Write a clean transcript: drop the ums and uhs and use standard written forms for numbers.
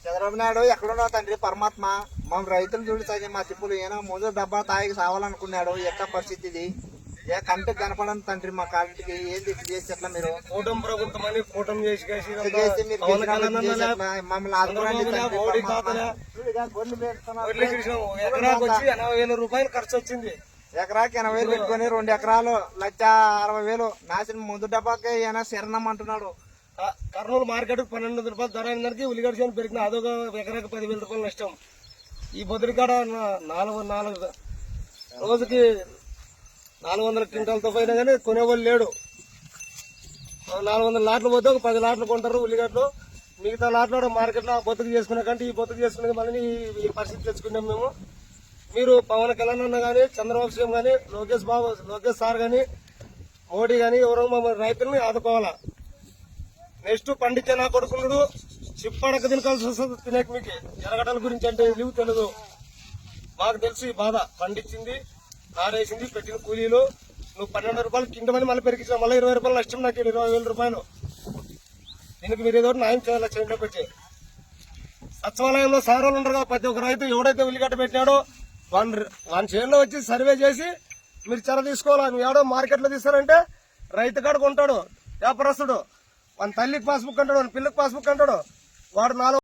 చంద్రబాబు నాయుడు ఎక్కడున్నావు తండ్రి పరమాత్మ? మనం రైతులు చూడు తగ్గి మా తిప్పులు ఏమో ముందు డబ్బా తాగి సావాలనుకున్నాడు. ఎట్లా పరిస్థితి ఇది? ఏ కంటికి కనపడని తండ్రి మా కాంటికి ఏంది చేసి ఎట్లా మీరు కూటమి ప్రభుత్వం అని కూటమి చేసి మమ్మల్ని ఆదుకోండి. ఎకరాకు వచ్చి 80,000 రూపాయలు ఖర్చు వచ్చింది. ఎకరాకి 80,000 పెట్టుకుని 2 ఎకరాలు 1,60,000 నాశనం. ముందు డబ్బాకి ఏమైనా శరణం అంటున్నాడు. కర్నూలు మార్కెట్ 1,200 రూపాయలు ధర అయినదానికి ఉల్లిగడ్డ చేను పెరిగిన అదొక ఎకరాకి 10,000 రూపాయలు నష్టం. ఈ బొద్దుడికాడ 4 రోజుకి 400 క్వింటాలతో పోయినా కానీ కొనేవాళ్ళు లేడు. 400 లాట్లు పోతే ఒక 10 లాట్లు కొంటారు ఉల్లిగడ్డలు. మిగతా లాట్లు మార్కెట్లో బొత్తుకు చేసుకునే కంటే ఈ బొత్తుకు చేసుకునేది మళ్ళీ ఈ పరిస్థితి తెచ్చుకున్నాం మేము. మీరు పవన్ కళ్యాణ్ అన్న కానీ, చంద్రబాబు సీఎం కానీ, లోకేష్ సార్ కానీ, మోడీ కానీ ఎవరో మమ్మల్ని రైతుల్ని ఆదుకోవాలా. నెక్స్ట్ పండించే నా కొడుకున్నాడు చిప్పడక తినకాల్సి వస్తుంది. తినేక మీకు ఎరగటల గురించి అంటే ఇవి తెలియదు. మాకు తెలుసు ఈ బాధ. పండించింది, నారేసింది, పెట్టిన కూలీలు నువ్వు 12 రూపాయలు కింద మళ్ళీ పెరిగించావు. మళ్ళీ 20 రూపాయలు నష్టం. నాకు 20,000 రూపాయలు. దీనికి మీరు ఏదో న్యాయం చేయాలి. చేయండి పెట్టి సచివాలయంలో సారాలు ఉండరు. ప్రతి ఒక్క రైతు ఎవడైతే ఉల్లిగడ్డ పెట్టినాడో వాళ్ళ చేనులో వచ్చి సర్వే చేసి మీరు చర్య తీసుకోవాలి. నువ్వు ఎవడో మార్కెట్లో తీస్తారంటే రైతు కాడకు ఉంటాడు వ్యాపారస్తుడు. వాళ్ళ తల్లికి పాస్బుక్ అంటాడు, వాళ్ళ పిల్లకి పాస్బుక్ అంటాడు. వాడు 4